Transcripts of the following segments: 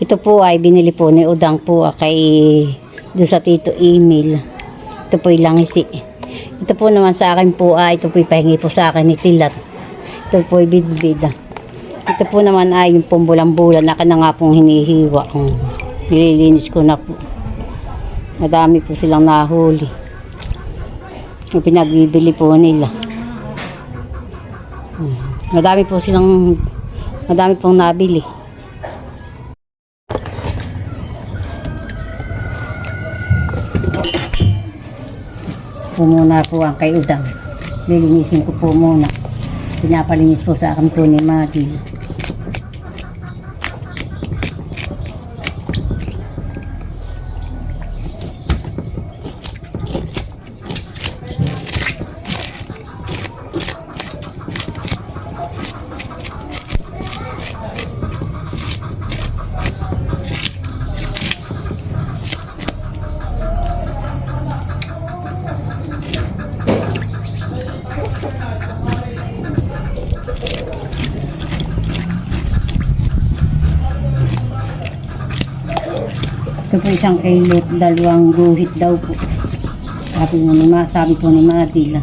Ito po ay binili po ni Udang po kay doon sa Tito Emil. Ito po yung langisi. Ito po naman sa akin po ay ito po yung pahingi po sa akin ni Tilat. Ito po yung bidbida. Ito po naman ay yung pumbulang-bulan na nga pong hinihiwa. Nililinis ko na po. Madami po silang nahuli. Yung pinagbibili po nila. Madami pong nabili. Po muna po ang kay Udang. Lilinisin ko po muna. Pinapalinis po sa akin po ni Maggie. Ito po isang kilo, 2 guhit daw po. Sabi po ni Madila.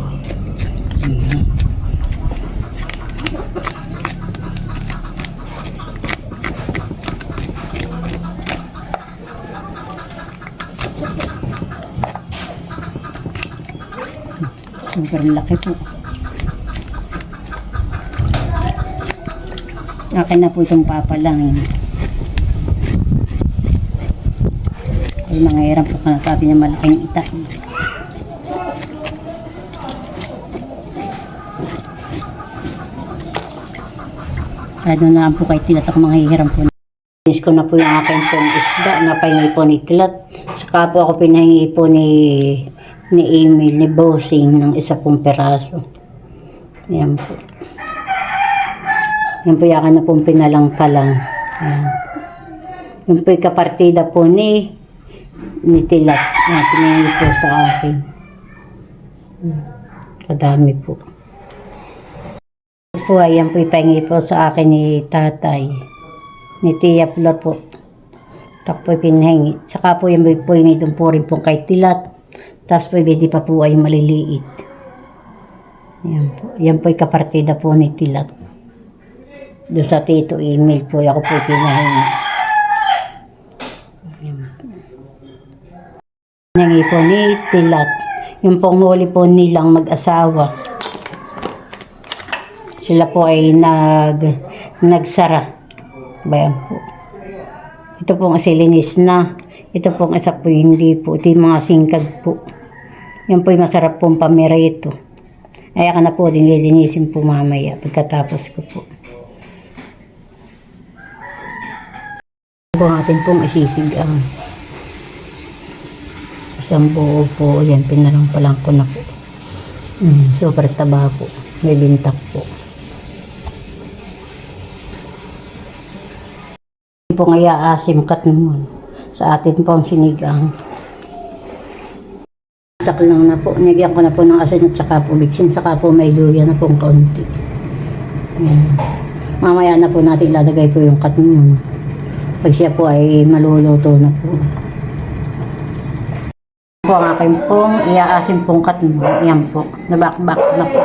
Super laki po. Akin na po itong papalangin. Ay, mga hirap po kanatati niya malaking ita. Kaya doon na po kay Tilat ako mga hihiram po. Inis ko na po yung akin pong isda na pahingi po ni Tilat. Saka po ako pinahingi po ni Emil, ni Bossing ng 1 peraso. Ayan po. Yan po yakan na pong pinalang-palang. Ayan. Yan po yung kapartida po ni Tilat. Pinahingi po sa akin. Kadami po. Tapos po ayan po ipahingi po sa akin ni tatay. Ni Tia Flor po. Ito po pinahingi. Saka po yan po yung doon po rin po kay Tilat. Tapos po hindi pa po ay maliliit. Ayan po. Yan po yung kapartida po ni Tilat. Doon sa Tito Emil po. Ako po pinahingi. Pinahingi po ni Tilat. Yung pong huli po nilang mag-asawa. Sila po ay nagsara. Bayan po. Ito pong asilinis na. Ito pong isa po hindi po. Ito yung mga singkag po. Yan po yung masarap pong pamerito. Ay ka na po din lilinisin po mamaya pagkatapos ko po. Ito po atin pong isisigang. Isang buo po. Yan, pinalang-palang ko na po. Super taba po. May bintak po. Ito po nga asim kat naman. Sa atin pong sinigang. Sak lang na po. Nagyan ko na po ng asin at saka po bigsin. Saka po may luya na pong kaunti. Yan. Mamaya na po natin lalagay po yung kat naman. Pag siya po ay maluluto na po. Po ang akin pong iaasim pong kat naman. Yan po. Nabakbak na po.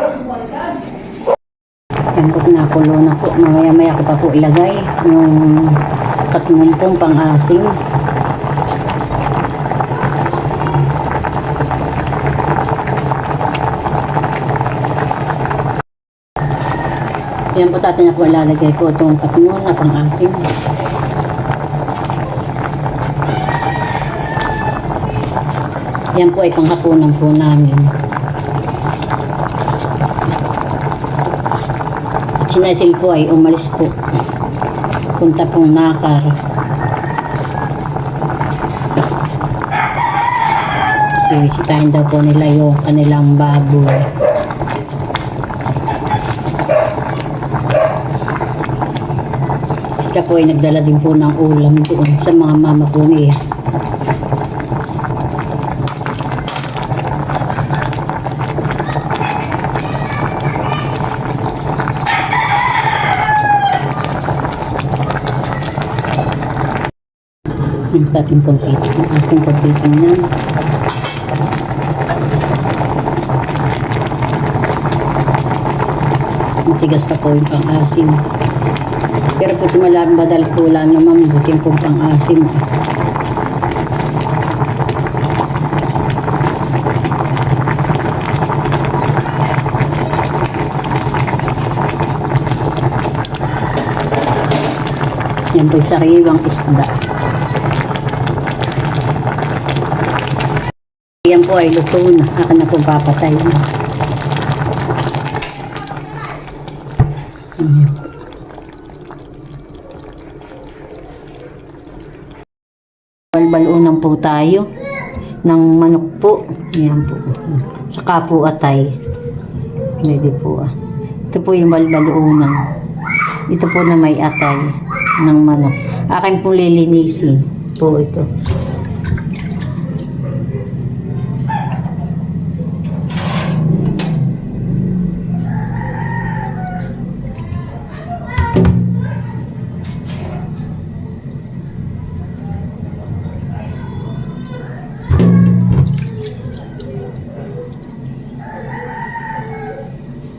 Yan po nakulo na po. Mamaya-maya ko pa po ilagay yung kat naman pong pang-asim. Yan po natin na po ilalagay po itong katmon na pang-asim. Yan po ay panghapunan po namin. At sinasil po ay umalis po. Punta pong Nakar. Bisitahin daw po nila yung kanilang baboy. Siya po ay nagdala din po ng ulam doon sa mga mama po niya. Yung ating pagtitig. Yung ating pagtitingnan. Matigas pa po yung pang-asim. Pero po tumalaan badal po lang naman buting po pang-asim. Yan po yung sariwang isda. Yan po ay luto na. Ako na po papatay. Balbalunan po tayo ng manok po. Yan po. Saka po atay. Pwede po ah. Ito po yung balbalunan. Ito po na may atay ng manok. Akin po lilinisin po ito.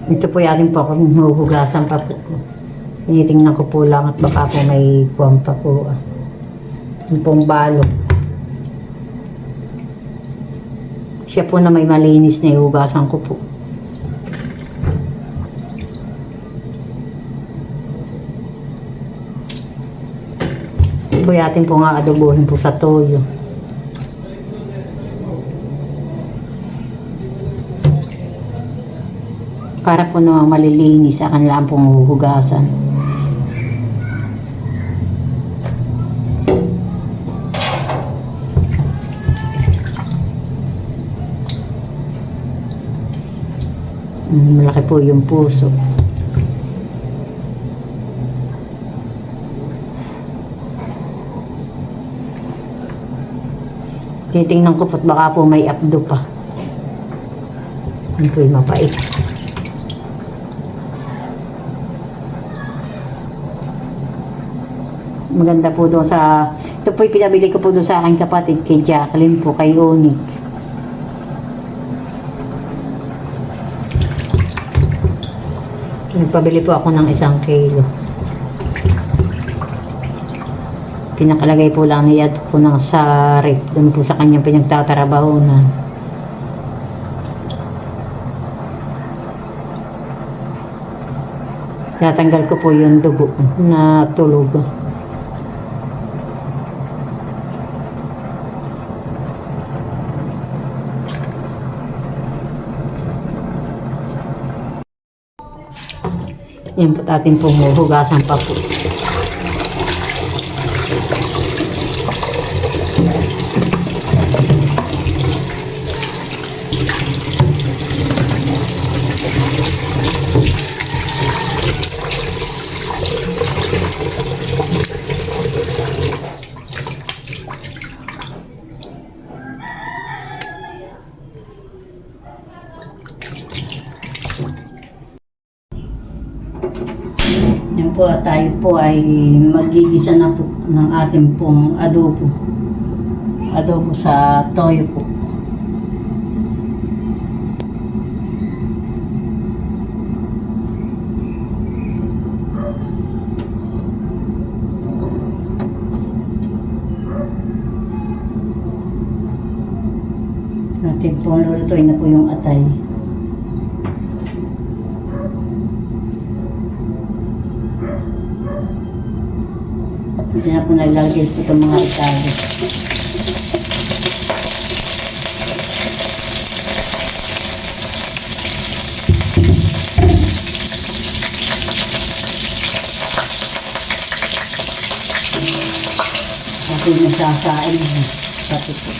Ito po yakin po akong huhugasan pa po. Tinitingnan ko po lang at baka po may buwan pa po. Yung pong balok. Siya po na may malinis na ihugasan ko po. Ito po yatin po nga adobohin po sa toyo. Para po naman malilinis sa kanilang pong huhugasan. Malaki po yung puso. Titingnan ko po't baka po may abdo pa. Yan po yung mapait. Maganda po doon sa, ito po yung pinabili ko po doon sa aking kapatid kay Jacqueline po, kay Onik. Nagpabili po ako ng 1 kilo. Pinakalagay po lang niya po ng sa rep, doon po sa kanyang pinagtatrabaho na. Natanggal ko po yung dugo na tulog. Yan po ating pong hugasan pa po. Yan po, tayo po ay magigisa na po ng ating pong adobo. Adobo sa toyo po. Natin po lulutuin na po yung atay. Hindi na po nalagay po itong mga itali. Ako nasasain. Pati po.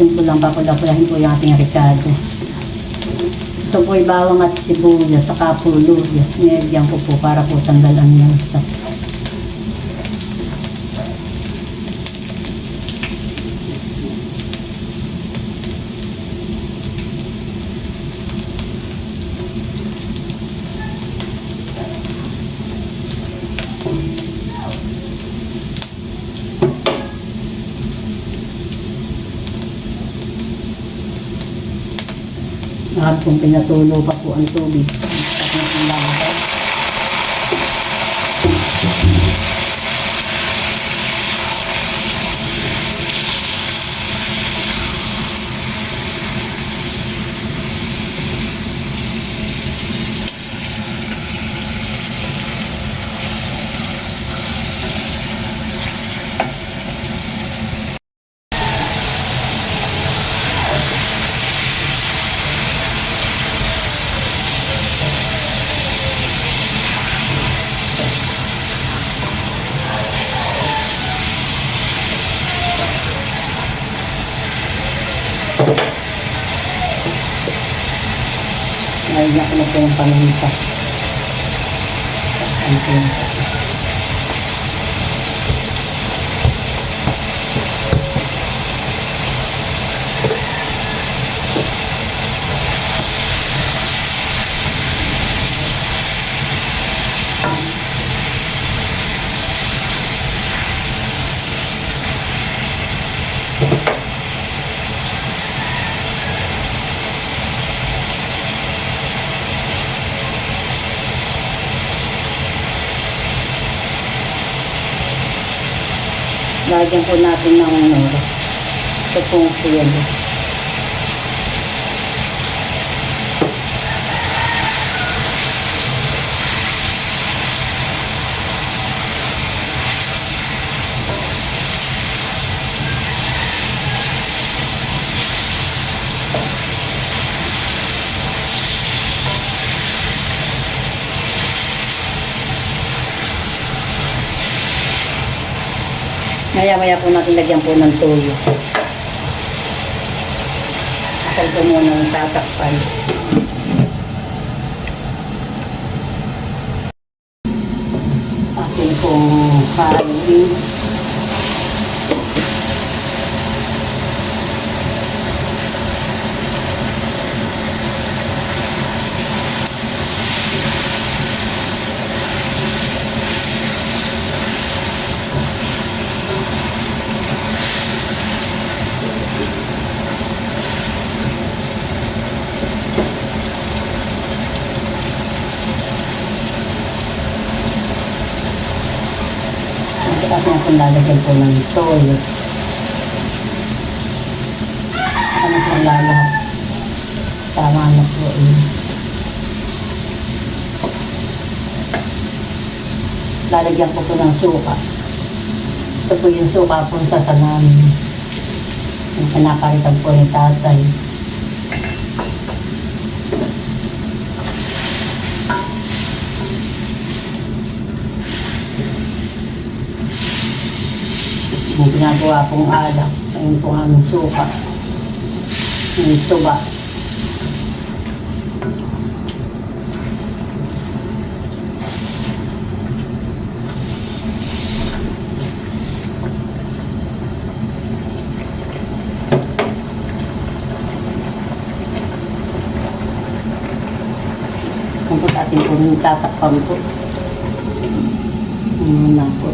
atin po lang papula-pulahin po yung ating ricado. Ito po ay bawang at sibuyas, saka po luya. Nilagyan ko po para po tanggal ang lansa. Lahat kung pinatulo pa po ang tubig. Tapos ang langay. Ngayon na ko na po yung paminta. Ang pinta. Lagyan po natin ng ito pong siyelo. Maya-maya po natin lagyan po ng toyo. Akal ko muna ng tatakpan. Atin pong haluin. Tapos natin lalagyan po ng toyo. Ano po lalahat? Tama na po yun. Lalagyan ko po ng suka. Ito po yung suka po sa namin. Yung pinapalitan po ni tatay. Yung ginagawa pong alak, ayun po ang suka, yung tuba. Kung po atin po tatakpan po. Na po.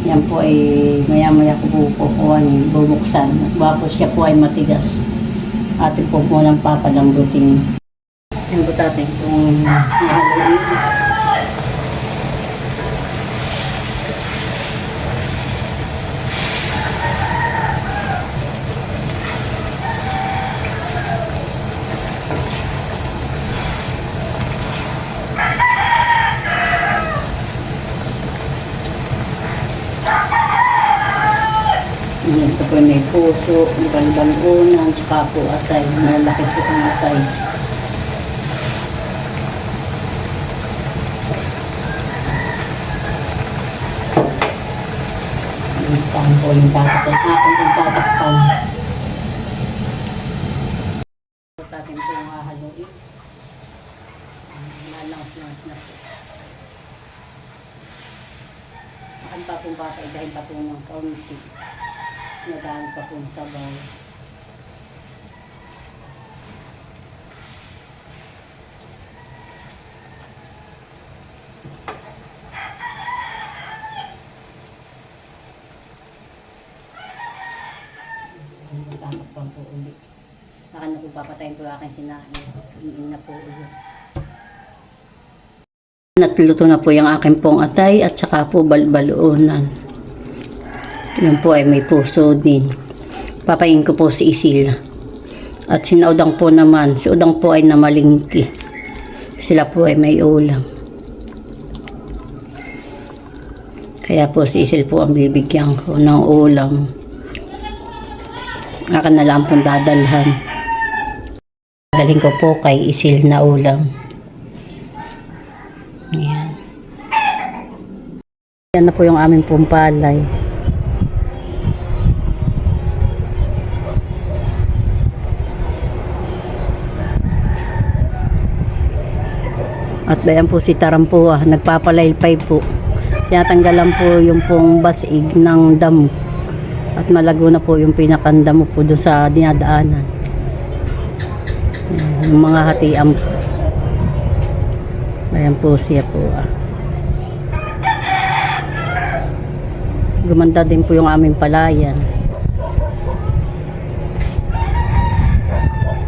Yan po ay maya-maya ko po kukuhanin, bubuksan. Tapos siya po ay matigas. Atin po munang papalambutin. Yan po natin kung mahaluin. Ito po may puso, may balbalunan, saka po atay. Malaki po ang atay. Ito. Saan po yung tatakpan? Akin yung tatakpan. Natin po yung hahaluin. Nalangas-langas na po. Akan pa pong bata, dahil pa po ng kaunti. Nadaan pa pong sabaw. Tamakpan po ulit. Saka na po papatayin po aking sinain. Iin na po ulit. Natluto na po yung aking pong atay at saka po balbaluunan. Yun po ay may puso din. Papayin ko po si Isil. At sinaudang po naman, si udang po ay namalingki. Sila po ay may ulam. Kaya po si Isil po ang bibigyan ko ng ulam. Akan na lang pong dadalhan. Dalhin ko po kay Isil na ulam. Ayan. Yan na po yung aming pong palay. At bayan po si Tarampuah, nagpapalaylpay po. Tinatanggalan po yung pong basig ng damo. At malago na po yung pinakandamo po doon sa dinadaanan. Yung mga hatian po. Ayan po siya po. Gumanda din po yung aming palayan.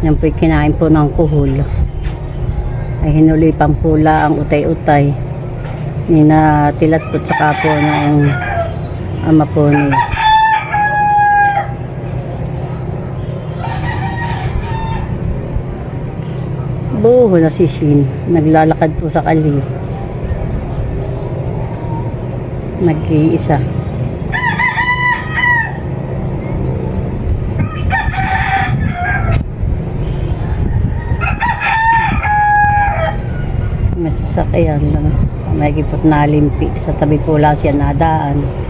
Yan po yung kinain po ng kuhol. Ay hinulipan po ang utay-utay. Ninatilat po tsaka po ng ama po niya. Buho na si Shin. Naglalakad po sa kali. Nag-iisa. May sasakyan. May gipot na limpi. Sa tabi po lang siya nadaan.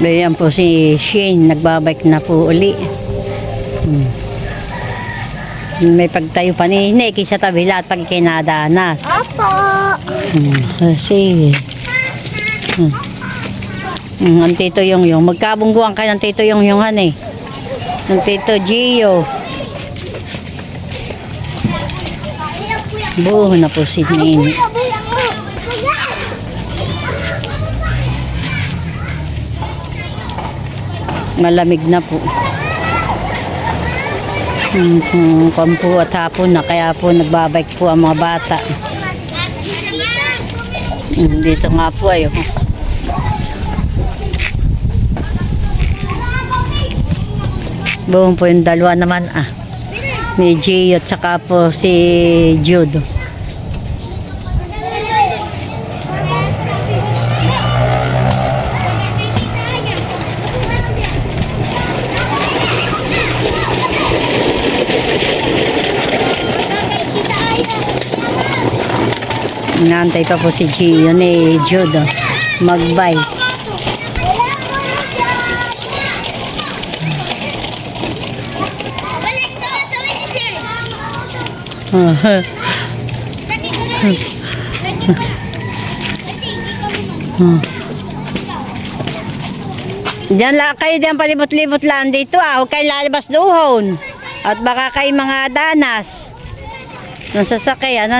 Ayan po si Shane, nagbabike na po uli. May pagtayo pa ni Nicky sa tabi lahat pag ikinadanas. Opo. Sige. Ang tito yung magkabungguan kayo ng tito yung eh. Ng tito Gio. Buho na po si Nini. Malamig na po. Kampo at hapon na kaya po nagbabike po ang mga bata. Dito nga po ay buong po yung dalawa naman ni Gio at saka po si Jude. Inaantay pa po si Gio ni Jude mag-bike. Diyan lang kayo, diyan palibot-libot lang dito huwag kayo lalabas doon at baka kayo mga danas ng sasakyan